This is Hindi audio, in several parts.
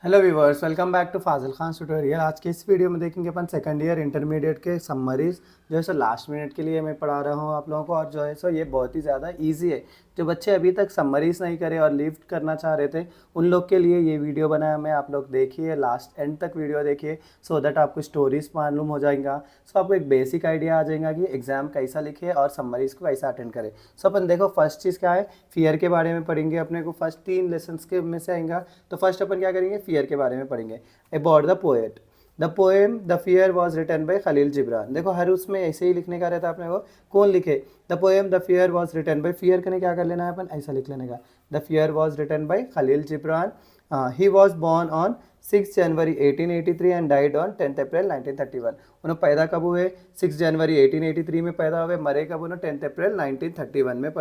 Hello viewers, welcome back to Fazil Khan tutorial. आज के इस वीडियो में देखेंगे अपन सेकंड ईयर इंटरमीडिएट के समरीज जो है सो लास्ट मिनट के लिए मैं पढ़ा रहा हूँ आप लोगों को। और जो है सो ये बहुत ही ज़्यादा इजी है। जो बच्चे अभी तक समरीज नहीं करे और लीव करना चाह रहे थे उन लोग के लिए ये वीडियो बनाया मैं। आप लोग देखिए, लास्ट एंड तक वीडियो देखिए सो दैट आपको स्टोरीज मालूम हो जाएगा। सो आपको एक बेसिक आइडिया आ जाएगा कि एग्जाम कैसा लिखे और समरीज को कैसा अटेंड करें। सो अपन देखो, फर्स्ट चीज़ क्या है, फियर के बारे में पढ़ेंगे। अपने को फर्स्ट 3 लेसन्स के में से आएगा। तो फर्स्ट अपन क्या करेंगे, फियर के बारे में पढ़ेंगे। About the poet, the poem the fear was written by Khalil Gibran. देखो हर उसमें ऐसे ही लिखने का रहता है अपने को, कौन लिखे। The poem the fear was written by, fear करने क्या कर लेना है अपन, ऐसा लिख लेने का। The fear was written by Khalil Gibran. He was born on 6 January 1883 and died on 10 April 1931। उन्हें पैदा कब हुए, 6 जनवरी 1883 में पैदा हुए। मरे कब उन्होंने, 10 अप्रैल 1931 में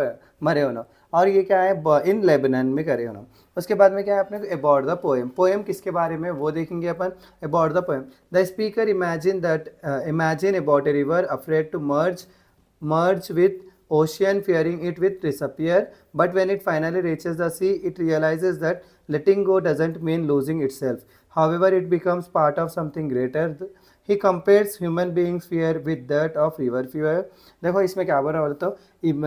मरे उन्होंने। और ये क्या है, इन लेबनान में करे उन्होंने। उसके बाद में क्या है अपने को, अबाउट द पोएम, पोएम किसके बारे में वो देखेंगे अपन। About the poem, the speaker imagine about a river afraid to merge with ocean, fearing it will disappear, but when it finally reaches the sea it realizes that letting go doesn't mean losing itself. However, it becomes part of something greater. He compares human beings fear with that of river fear. देखो इसमें क्या बोल रहा है, तो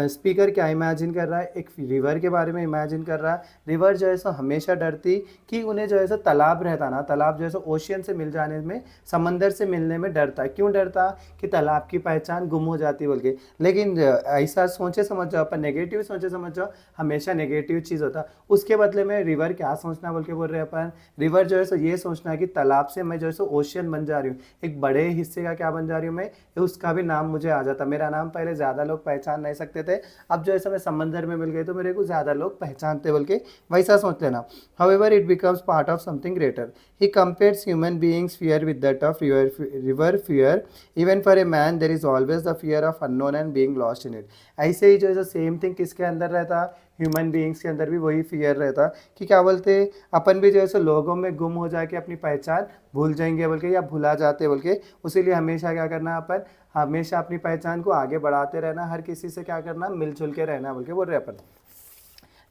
स्पीकर क्या इमेजिन कर रहा है, एक रिवर के बारे में इमेजिन कर रहा है। रिवर जो है सो हमेशा डरती कि उन्हें जो है सो तालाब रहता ना, तालाब जो है सो ओशियन से मिल जाने में, समंदर से मिलने में डरता। क्यों डरता, कि तालाब की पहचान गुम हो जाती बोल के। लेकिन ऐसा सोचे समझ जाओ अपन, नेगेटिव सोचे समझ जाओ, हमेशा नेगेटिव चीज़ होता। उसके बदले में रिवर क्या सोचना बोल के बोल रहे हैं अपन, रिवर जो है सो ये सोचना कि तालाब से मैं जो है सो ओशियन बन जा रही हूँ, एक बड़े हिस्से का क्या बन जा रही हूँ मैं, उसका भी नाम मुझे आ जाता। मेरा नाम पहले ज़्यादा लोग पहचान नहीं सकते थे, अब जो है सो मैं समंदर में मिल गई तो मेरे को ज़्यादा लोग पहचानते बोल के वैसा सोच लेना। However it becomes part of something greater. He compares human beings fear with that of river fear. Even for a man there is always the fear of unknown and being lost in it. ऐसे ही जो है सेम थिंग किसके अंदर रहता, ह्यूमन बीइंग्स के अंदर भी वही फियर रहता कि क्या बोलते, अपन भी जो है लोगों में गुम हो जाके अपनी पहचान भूल जाएंगे बोल के, या भुला जाते बोल के। उसीलिए हमेशा क्या करना, अपन हमेशा अपनी पहचान को आगे बढ़ाते रहना, हर किसी से क्या करना, मिलजुल के रहना बोल के बोल रहे अपन।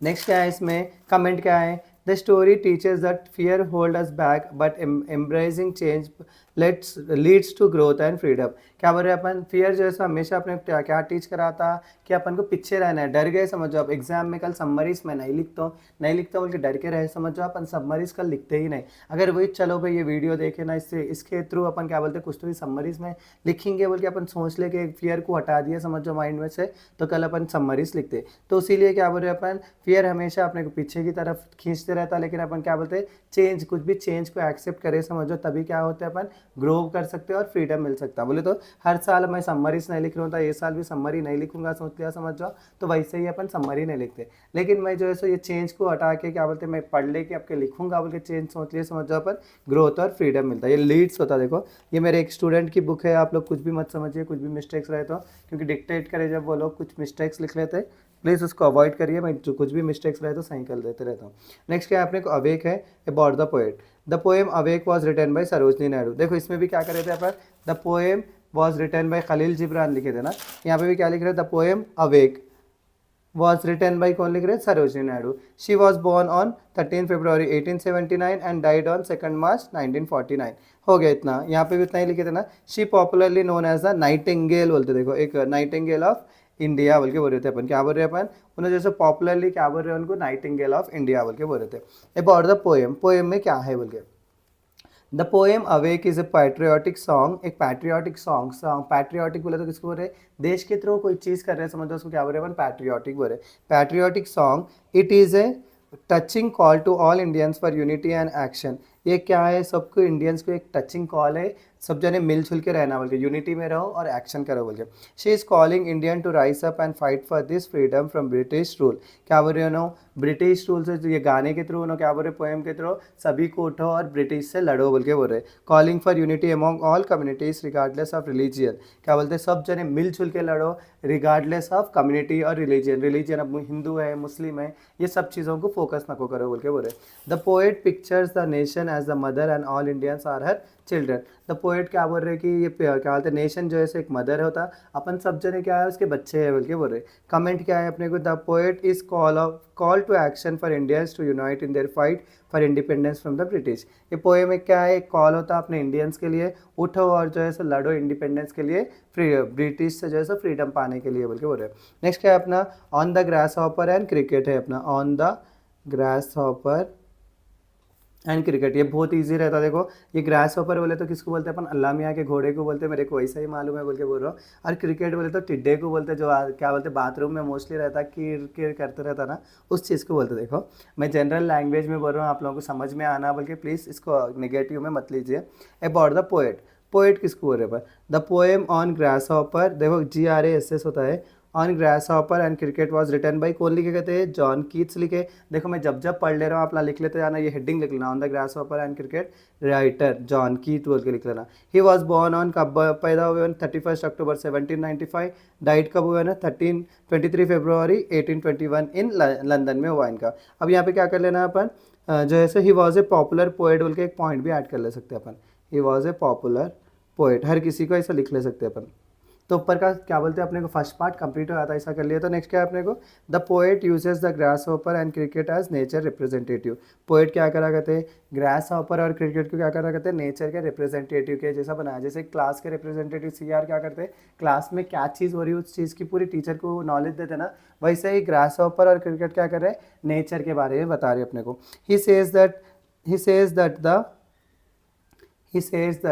नेक्स्ट क्या है इसमें, कमेंट क्या है, the story teachers that fear hold us back but embracing change leads to growth and freedom. क्या बोल रहे हैं अपन, फियर जो है हमेशा अपने क्या टीच कराता कि अपन को पीछे रहना है। डर गए समझो, आप एग्जाम में कल समरीज में नहीं लिखता बोल के डर के रहे समझो, अपन समरीज कल लिखते ही नहीं। अगर वही चलो भाई ये वीडियो देखे ना, इससे इसके थ्रू अपन क्या बोलते कुछ तो भी समरीज में लिखेंगे बोल के अपन सोच ले कि फियर को हटा दिया समझो माइंड में से, तो कल अपन समरीज लिखते। तो इसीलिए क्या बोल रहे हैं अपन, फियर हमेशा अपने को पीछे की तरफ खींचते रहता। लेकिन अपन क्या बोलते हैं, चेंज, कुछ भी चेंज को एक्सेप्ट करे समझो, तभी क्या होता है अपन ग्रो कर सकते हैं और फ्रीडम मिल सकता है। बोले तो हर साल मैं समरीज नहीं लिख रहा हूँ, तो ये साल भी समरी नहीं लिखूंगा सोच लिया समझ जाओ, तो वैसे ही अपन समरी नहीं लिखते। लेकिन मैं जो है सो ये चेंज को हटा के क्या बोलते हैं, मैं पढ़ ले के आपके लिखूंगा बोल के चेंज सोच लिया समझ जाओ, अपन ग्रोथ और फ्रीडम मिलता है। ये लीड्स होता है। देखो ये मेरे एक स्टूडेंट की बुक है, आप लोग कुछ भी मत समझिए, कुछ भी मिस्टेक्स रहे तो, क्योंकि डिक्टेट करे जब वो लोग कुछ मिस्टेक्स लिख लेते हैं, प्लीज़ उसको अवॉइड करिए। मैं जो कुछ भी मिस्टेक्स रहे तो सही कर देते रहता हूँ। नेक्स्ट क्या है अपने को, अवेक है, about the poet. The poem awake was written by Sarojini Naidu. देखो इसमें भी क्या करे थे अपन, the poem was written by Khalil Gibran लिखे थे ना, यहाँ पे भी क्या लिख रहे हैं, the poem awake was written by कौन लिख रहे हैं, Sarojini Naidu. She was born on 13 February 1879 and died on 2 मार्च 1949। हो गया इतना, यहाँ पे भी इतना ही लिखे थे ना। She popularly known as the nightingale बोलते, देखो एक नाइटिंगेल ऑफ इंडिया बोल के बोल रहे थे अपन। क्या बोल रहे हैं अपन, उन्हें जैसे पॉपुलरली क्या बोल रहे हैं उनको, नाइटिंगेल ऑफ इंडिया बोल के बोल रहे थे। अबाउट द पोएम, पोएम में क्या है बोल के, the poem awake is a patriotic song. एक पैट्रियाटिक सॉन्ग, पैट्रियाटिक बोले तो किसको बोल रहे हैं, देश के थ्रू कोई चीज़ कर रहे हैं समझो, उसको क्या बोल रहे हैं, पैट्रियाटिक बोल रहे हैं। Patriotic song, it is a touching call to all Indians for unity and action. ये क्या है, सबको इंडियंस को एक टचिंग कॉल है, सब जने मिलजुल के रहना बोल के, यूनिटी में रहो और एक्शन करो बोल के। She is calling Indian to rise up and fight for this freedom from British rule. क्या बोल रहे हो नो, ब्रिटिश रूल से, ये गाने के थ्रू नो क्या बोल रहे, पोएम के थ्रू सभी को उठो और ब्रिटिश से लड़ो बोल के बोल रहे। Calling for unity among all communities regardless of religion. क्या बोलते हैं, सब जने मिलजुल के लड़ो रिगार्डलेस ऑफ कम्युनिटी और रिलीजियन। रिलीजियन अब हिंदू है, मुस्लिम है, ये सब चीज़ों को फोकस नको करो बोल के बोल रहे। The poet pictures the nation as the mother and all Indians are her children. The poet क्या बोल रहे हैं कि ये क्या बोलते हैं, नेशन जो है सो एक मदर होता, अपन सब जने क्या है उसके बच्चे हैं बोल के बोल रहे। कमेंट क्या है अपने को, the poet is call to action for Indians to unite in their fight for independence from the British. ये पोएम में क्या है, एक कॉल होता है अपने इंडियंस के लिए, उठो और जो है सो लड़ो इंडिपेंडेंस के लिए, फ्री ब्रिटिश से जो है सो फ्रीडम पाने के लिए बोल के बोल रहे हैं। नेक्स्ट क्या है अपना, on the grasshopper and cricket है अपना, on the grasshopper and cricket. ये बहुत इजी रहता है। देखो ये ग्रास हॉपर बोले तो किसको बोलते हैं अपन, अल्लाह मियाँ के घोड़े को बोलते हैं, मेरे को वैसा ही मालूम है बोल के बोल रहा हूँ। और क्रिकेट बोले तो टिड्डे को बोलते हैं, जो क्या बोलते हैं बाथरूम में मोस्टली रहता है, कीर कीर करते रहता ना, उस चीज़ को बोलते हैं। देखो मैं जनरल लैंग्वेज में बोल रहा हूँ, आप लोगों को समझ में आना बोल के प्लीज़ इसको नेगेटिव में मत लीजिए। अबाउट द पोएट, पोएट किसको बोल रहे हैं, the poem on grasshopper, देखो GRASS होता है, on grasshopper and cricket was written by, कौन लिखे गए थे, जॉन कीट्स लिखे। देखो मैं जब जब पढ़ ले रहा हूँ आप लिख लेते जाना, ये हेडिंग लिख लेना, on the grasshopper and cricket writer John कीट बोल के लिख लेना। ही वॉज बॉर्न ऑन, कब पैदा हुए, 31 अक्टूबर 1795, डाइट कब हुआ ना, 23 फरवरी 1821 इन लंदन में हुआ इनका। अब यहाँ पे क्या कर लेना अपन, जो है सो he was a popular poet बोल के एक पॉइंट भी ऐड कर ले सकते हैं अपन, he was a popular poet, हर किसी को ऐसा लिख ले सकते हैं अपन। तो ऊपर का क्या बोलते हैं अपने को, फर्स्ट पार्ट कंप्लीट हो जाता है, ऐसा कर लिया। तो नेक्स्ट क्या है अपने को, the poet uses the grasshopper and cricket as nature representative. Poet क्या करा करते हैं, ग्रास हॉपर और क्रिकेट को क्या करा करते हैं, नेचर के रिप्रेजेंटेटिव के जैसा बनाया। जैसे क्लास के रिप्रेजेंटेटिव CR क्या करते हैं, क्लास में क्या चीज़ हो रही है उस चीज़ की पूरी टीचर को नॉलेज देते ना, वैसे ही ग्रास हॉपर और क्रिकेट क्या कर रहे हैं, नेचर के बारे में बता रहे हैं अपने को। He says that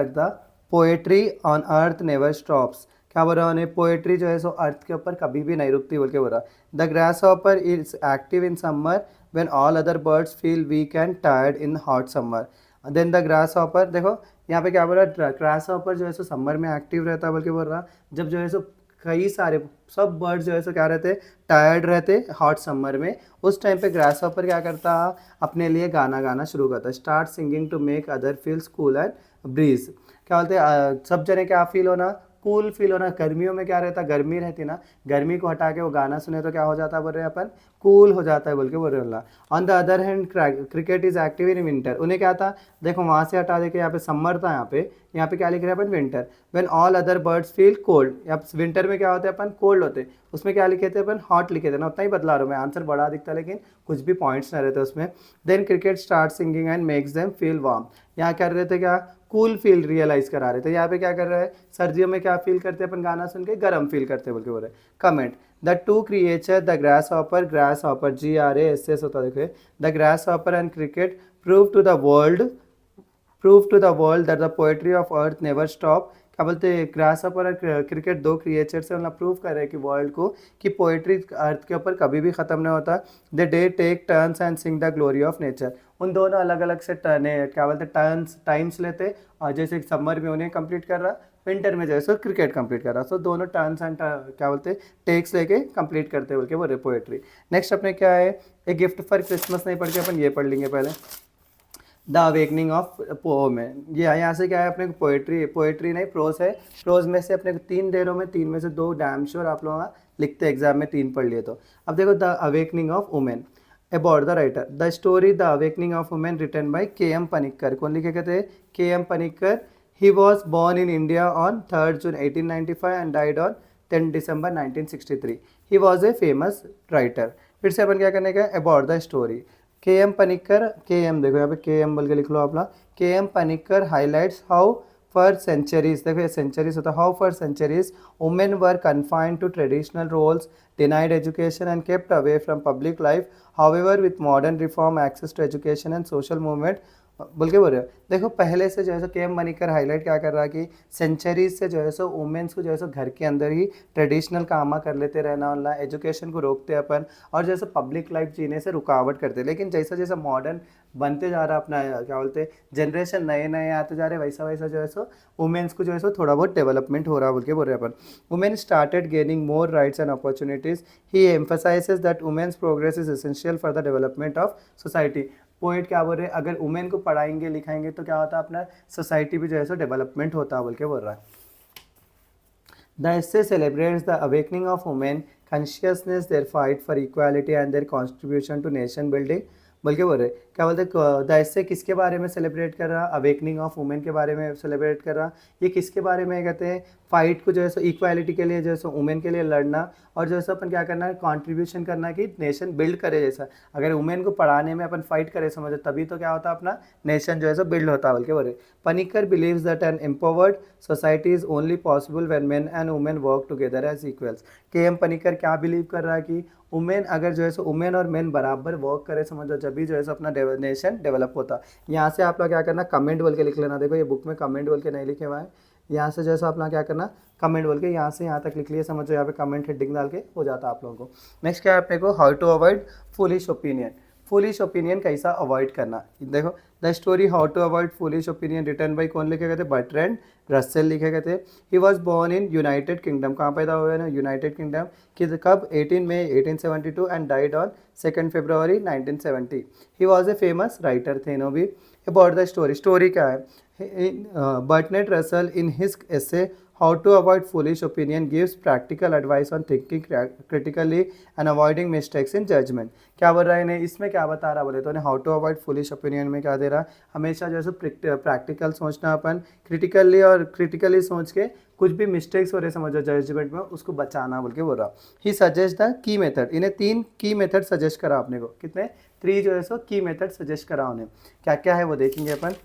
the poetry on earth never stops. क्या बोल रहा है, पोएट्री जो है सो अर्थ के ऊपर कभी भी नहीं रुकती बोल के बोल रहा। The grasshopper is active in summer when all other birds feel weak and tired in hot summer. Then the grasshopper, देखो यहाँ पे क्या बोल रहा है, ग्रास हॉपर जो है सो समर में एक्टिव रहता है बोल के बोल रहा, जब जो है सो कई सारे सब बर्ड्स जो है सो क्या रहते, टायर्ड रहते हॉट समर में, उस टाइम पे ग्रास हॉपर क्या करता, अपने लिए गाना गाना शुरू करता, start singing to make other feels cool and breeze. क्या बोलते हैं, सब जने क्या फील होना, कूल फील होना। गर्मियों में क्या रहता, गर्मी रहती ना, गर्मी को हटा के वो गाना सुने तो क्या हो जाता है बोल रहे हैं अपन, कूल हो जाता है बोल के बोल रहे हैं। On the other hand cricket is active in winter, उन्हें क्या था, देखो वहाँ से हटा दे के यहाँ पे समर था, यहाँ पे क्या लिख रहे हैं अपन, winter. When all other birds feel cold, या विंटर में क्या होते हैं अपन, कोल्ड होते, उसमें क्या लिखे थे अपन, हॉट लिखे थे ना, उतना ही बदला रहा हूँ मैं, आंसर बड़ा दिखता है लेकिन कुछ भी पॉइंट्स ना रहते उसमें। Then cricket start singing and makes them feel warm, यहाँ कर रहे थे क्या, कूल फील रियलाइज करा रहे थे। यहाँ पे क्या कर रहा है, सर्दियों में क्या फील करते हैं अपन, गाना सुन के गर्म फील करते बोल के बोल रहे। Comment, the two creature the grasshopper GRASS होता है, देखिए the grasshopper and cricket prove to the world that the poetry of earth never stop. क्या बोलते हैं, ग्रास हॉपर और क्रिकेट दो क्रिएचर से मतलब प्रूव कर रहे हैं कि वर्ल्ड को कि पोएट्री अर्थ के ऊपर कभी भी ख़त्म नहीं होता। They day take turns and sing the glory of nature, उन दोनों अलग अलग से क्या बोलते हैं टर्न्स टाइम्स लेते, और जैसे समर में उन्हें कंप्लीट कर रहा, विंटर में जैसे क्रिकेट कंप्लीट कर रहा, सो दोनों टर्न्स एंड क्या बोलते हैं टेक्स लेके कंप्लीट करते बोल के बोल रहे पोएट्री। नेक्स्ट अपने क्या है, एक गिफ्ट फॉर क्रिसमस नहीं पढ़ के अपन ये पढ़ लेंगे पहले, द अवेकनिंग ऑफ पोम है। ये यहाँ से क्या है अपने को, पोएट्री नहीं प्रोज है, प्रोज में से अपने को 3 दे रहा हूँ मैं, 3 में से 2 डैम श्योर आप लोग लिखते एग्जाम में 3 पढ़ लिए तो। अब देखो the awakening of women, about the writer, the story the awakening of women written by KM Panikkar, कौन लिखे गए थे, KM Panikkar. He was born in India on 3 June 1895 and died on 10 December 1963। He was a famous writer. फिर से अपन क्या करने का, about the story, KM Panikkar, KM देखो यहाँ पे KM बोल के लिख लो अपना, KM Panikkar highlights how for centuries, देखो ये सेंचुरीज होता है, how for centuries women were confined to traditional roles, denied education and kept away from public life, however with modern reform access to education and social movement बोल के बोल रहे हो। देखो पहले से जो है सो KM पनिक्कर हाईलाइट क्या कर रहा है कि सेंचुरीज से जो है सो वुमेन्स को जो है सो घर के अंदर ही ट्रेडिशनल काम कर लेते रहना, ऑनलाइन एजुकेशन को रोकते अपन, और जैसे पब्लिक लाइफ जीने से रुकावट करते। लेकिन जैसा जैसा मॉडर्न बनते जा रहा अपना क्या बोलते जनरेशन नए नए आते जा रहे, वैसा वैसा जो है सो वुमेन्स को जो है सो थोड़ा बहुत डेवलपमेंट हो रहा बोल के बोल रहे अपन। Women started gaining more rights and opportunities, he emphasizes that women's progress is essential for the development of society. Poet क्या बोल रहे हैं, अगर वुमेन को पढ़ाएंगे लिखाएंगे तो क्या होता है, अपना सोसाइटी भी जो है सो डेवलपमेंट होता है बोल के बोल रहा है। The essay celebrates the awakening of women consciousness, their fight for equality and their contribution to nation building बोल के बोल रहे। क्या बोलते हैं द एसे किसके बारे में सेलिब्रेट कर रहा, अवेकनिंग ऑफ वुमेन के बारे में सेलिब्रेट कर रहा। ये किसके बारे में कहते हैं, फाइट को जो है सो इक्वालिटी के लिए जो है सो वुमेन के लिए लड़ना, और जो है सो अपन क्या करना है, कंट्रीब्यूशन करना कि नेशन बिल्ड करे। जैसा अगर वुमेन को पढ़ाने में अपन फाइट करें समझो, तभी तो क्या होता है अपना नेशन जो है सो बिल्ड होता है बोल के बोले। Panikkar believes that an empowered society is only possible when men and women work together as equals. K M Panikkar क्या बिलीव कर रहा है कि वुमेन अगर जो है सो वुमेन और मेन बराबर वर्क करे समझो, जब भी जो है सो अपना नेशन डेवलप होता। यहाँ से आप लोग क्या करना, कमेंट बोल के लिख लेना। देखो ये बुक में कमेंट बोल के नहीं लिखे हुआ है, यहाँ से जो है सो अपना क्या करना, कमेंट बोल के यहाँ से यहाँ तक लिख लिया समझो, यहाँ पे कमेंट हेडिंग डाल के हो जाता है आप लोगों को। नेक्स्ट क्या है अपने को, how to avoid foolish opinion. Foolish opinion कैसा अवॉइड करना, देखो the story how to avoid foolish opinion return by कौन लिखे गए थे, बर्ट्रैंड रसेल लिखे गए थे। He was born in United Kingdom, कहाँ पैदा हुए ना, यूनाइटेड किंगडम। कि कब, 18 May 1872 and died on 2 February 1970। He was a famous writer थे नो भी। अबाउट द स्टोरी, स्टोरी क्या है, बर्टनेट Russell in his essay How to Avoid Foolish Opinion gives practical advice on thinking critically and avoiding mistakes in judgment। क्या बोल रहा है इन्हें, इसमें क्या बता रहा बोले तो how to avoid foolish opinion में क्या दे रहा, हमेशा जैसे प्रैक्टिकल सोचना, अपन क्रिटिकली सोच के कुछ भी मिस्टेक्स हो रहे समझो जजमेंट में, उसको बचाना बोल के बोल रहा। ही सजेस्ट द की मेथड, इन्हें 3 की मेथड सजेस्ट करा आपने को, कितने 3 जो है सो की मेथड सजेस्ट करा उन्हें। क्या क्या है वो देखेंगे अपन।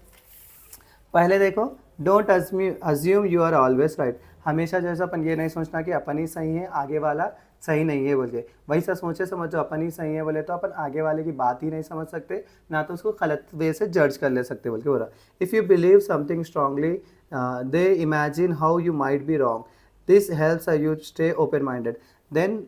पहले देखो, don't assume you are always right. हमेशा जैसे अपन ये नहीं सोचना कि अपन ही सही है, आगे वाला सही नहीं है बोल के। वैसा सोचे समझो अपन ही सही है बोले तो अपन आगे वाले की बात ही नहीं समझ सकते, ना तो उसको गलत वे से जज कर ले सकते बोल के बोला। If you believe something strongly they imagine how you might be wrong, this helps you stay open minded. Then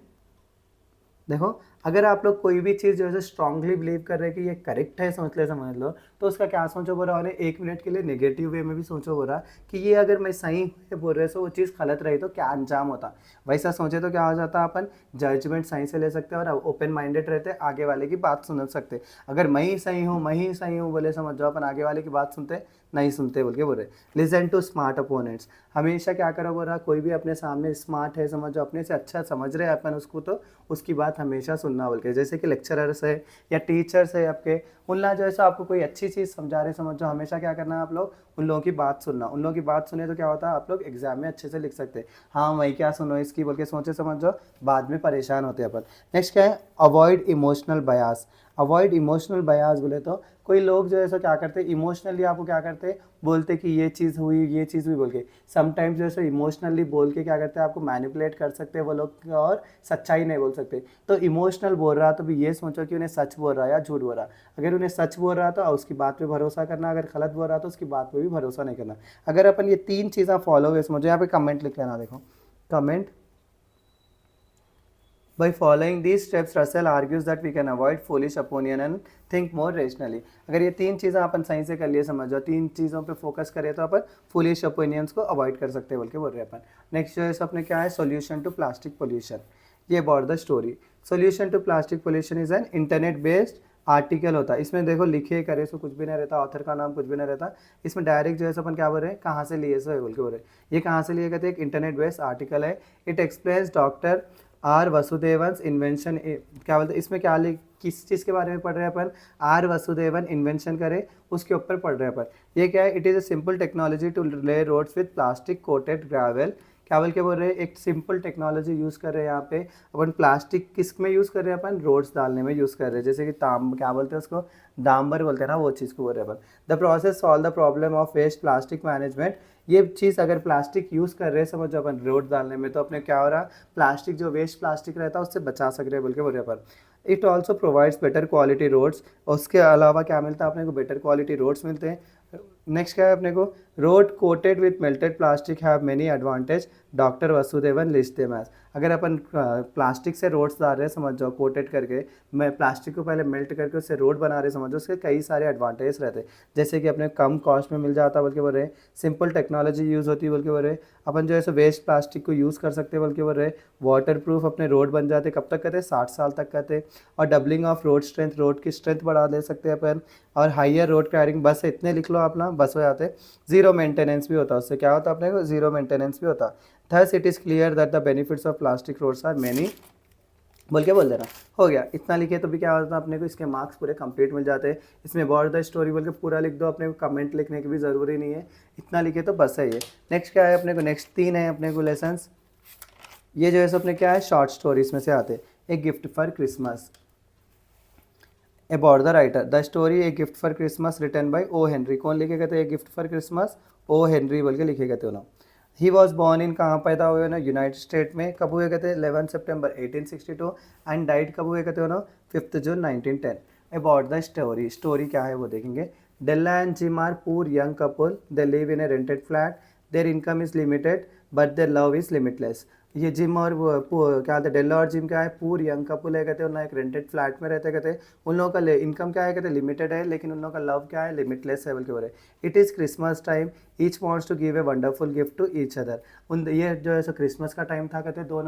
देखो, अगर आप लोग कोई भी चीज़ जो है स्ट्रांगली बिलीव कर रहे हैं कि ये करेक्ट है, समझ लो, तो उसका क्या सोचो बोल रहा है, 1 मिनट के लिए नेगेटिव वे में भी सोचो बोल रहा कि ये अगर मैं सही बोल रहे सो वो चीज़ गलत रही तो क्या अंजाम होता। वैसा सोचे तो क्या हो जाता, अपन जजमेंट सही से ले सकते हैं और ओपन माइंडेड रहते, आगे वाले की बात सुन सकते। अगर मैं ही सही हूँ बोले समझो, अपन आगे वाले की बात सुनते नहीं सुनते बोल के बोल रहे। लिसन टू स्मार्ट अपोनेंट्स, हमेशा क्या करो बोल रहा, कोई भी अपने सामने स्मार्ट है समझो, अपने से अच्छा समझ रहे हैं अपन उसको, तो उसकी बात हमेशा सुनना बोल के। जैसे कि लेक्चरर्स है या टीचर्स है आपके, उनला जो है सो आपको कोई अच्छी चीज़ समझा रहे समझो, हमेशा क्या करना है आप लोग, उन लोगों की बात सुनना। उन लोगों की बात सुने तो क्या होता है, आप लोग एग्जाम में अच्छे से लिख सकते हैं। हाँ वही क्या सुनो इसकी बोल के सोचे समझो, बाद में परेशान होते हैं अपन। नेक्स्ट क्या है, avoid emotional Beas. Avoid emotional Beas बोले तो कोई लोग जो है सो क्या करते हैं, इमोशनली आपको क्या करते हैं, बोलते कि ये चीज़ हुई बोल के। समटाइम्स जो है सो इमोशनली बोल के क्या करते हैं, आपको मैनिपुलेट कर सकते हैं वो लोग, और सच्चाई नहीं बोल सकते। तो इमोशनल बोल रहा तो भी ये सोचो कि उन्हें सच बोल रहा है या झूठ बोल रहा। अगर उन्हें सच बोल रहा तो उसकी बात पे भरोसा करना, अगर गलत बोल रहा तो उसकी बात पे भी भरोसा नहीं करना। अगर अपन ये 3 चीज़ें फॉलो हुए समझो, यहाँ पे कमेंट लिख लेना, देखो comment. By following these steps, Russell argues that we can avoid foolish opinion and think more rationally। अगर ये 3 चीज़ें अपन सही से कर लिए समझो, 3 चीज़ों पे फोकस करें तो अपन फुलिश ओपिनियंस को अवॉइड कर सकते हैं बोल के बोल रहे हैं अपन। नेक्स्ट जो है अपने क्या है, सोल्यूशन टू प्लास्टिक पोल्यूशन। ये about the story, solution to plastic pollution is an internet based article होता है। इसमें देखो लिखे करे सो कुछ भी नहीं रहता, ऑथर का नाम कुछ भी नहीं रहता। इसमें डायरेक्ट जो है अपन क्या बोल रहे हैं, कहाँ से लिए सो है बोल के बोल रहे हैं। ये कहाँ से लिए कहते हैं, एक इंटरनेट बेस्ड आर्टिकल है। It explains doctor R Vasudevan invention, क्या बोलते हैं इसमें, क्या किस चीज़ के बारे में पढ़ रहे हैं अपन, आर वसुदेवन इन्वेंशन करे उसके ऊपर पढ़ रहे हैं अपन। ये क्या है, it is a simple technology to lay roads with plastic coated gravel. क्या बोल के बोल रहे हैं, एक सिंपल टेक्नोलॉजी यूज़ कर रहे हैं यहाँ पे अपन। प्लास्टिक किस में यूज़ कर रहे हैं अपन, रोड्स डालने में यूज़ कर रहे हैं। जैसे कि क्या बोलते हैं उसको, डांबर बोलते हैं ना, वो चीज़ को बोल रहे हैं अपन। The process solve the problem of waste plastic management. ये चीज़ अगर प्लास्टिक यूज़ कर रहे हैं समझो अपन रोड डालने में, तो अपने क्या हो रहा, प्लास्टिक जो वेस्ट प्लास्टिक रहता है उससे बचा सक रहे हैं बोल के बोल रहे हैं अपन। It also provides better quality roads. उसके अलावा क्या मिलता है अपने को, बेटर क्वालिटी रोड्स मिलते हैं। नेक्स्ट क्या है अपने को, road coated with melted plastic have many advantage, doctor Vasudevan list them as. अगर अपन प्लास्टिक से रोड्स डाल रहे हैं समझ जाओ, कोटेड करके, मैं प्लास्टिक को पहले मेल्ट करके उससे रोड बना रहे समझो, उसके कई सारे एडवांटेज रहते हैं। जैसे कि अपने कम कॉस्ट में मिल जाता बोल के बोल रहे, सिंपल टेक्नोलॉजी यूज़ होती है बोल के बोल रहे, अपन जो है वेस्ट प्लास्टिक को यूज़ कर सकते बोल के बोल रहे, वाटर प्रूफ अपने रोड बन जाते, कब तक कहते हैं 60 साल तक कहते। और doubling of road strength, road की स्ट्रेंथ बढ़ा दे सकते हैं अपन। और हाइयर रोड कैरिंग, बस इतने लिख लो अपना, बस हो जाते। जीरो मेंटेनेंस भी होता है उससे, क्या होता है अपने को, जीरो मेंटेनेंस भी होता। Thus it is clear that the benefits of plastic roads are many. बोल के बोल देना। हो गया, इतना लिखे तो भी क्या होता है अपने को इसके मार्क्स पूरे कंप्लीट मिल जाते हैं। इसमें अबाउट द स्टोरी बोल के पूरा लिख दो, अपने को कमेंट लिखने की भी ज़रूरी नहीं है, इतना लिखे तो बस है ये। नेक्स्ट क्या है अपने को, नेक्स्ट 3 है अपने को लेसन्स। ये जो है सो अपने क्या है शॉर्ट स्टोरीज में से आते हैं। A gift for Christmas, about the writer the story a gift for Christmas written by O Henry. कौन लिखे गए थे a gift for Christmas, O Henry बोल के लिखे गए थे ना। ही वॉज बॉर्न इन, कहाँ पैदा हुए ना, यूनाइटेड स्टेट में। कब हुए गए थे, 11 सितंबर 1862। एंड डाइड कब हुए गए थे ना, 5 जून 1910। अबाउट द स्टोरी, स्टोरी क्या है वो देखेंगे। डेल्ला एंड जिम आर पूर young couple, they live in A rented flat, there income is limited but their love is limitless. ये जिम और क्या कहते हैं, डेल्ला और जिम क्या है, पूर यंग कपल है कहते हैं, उन एक रेंटेड फ्लैट में रहते कहते हैं। उन लोगों का इनकम क्या है कहते हैं, लिमिटेड है, लेकिन उन लोगों का लव क्या है, लिमिटलेस है बोल के बोल रहे। It is Christmas time, each wants to give a wonderful gift to each other. उन ये जो है सो क्रिसमस का टाइम था कहते हैं, दोनों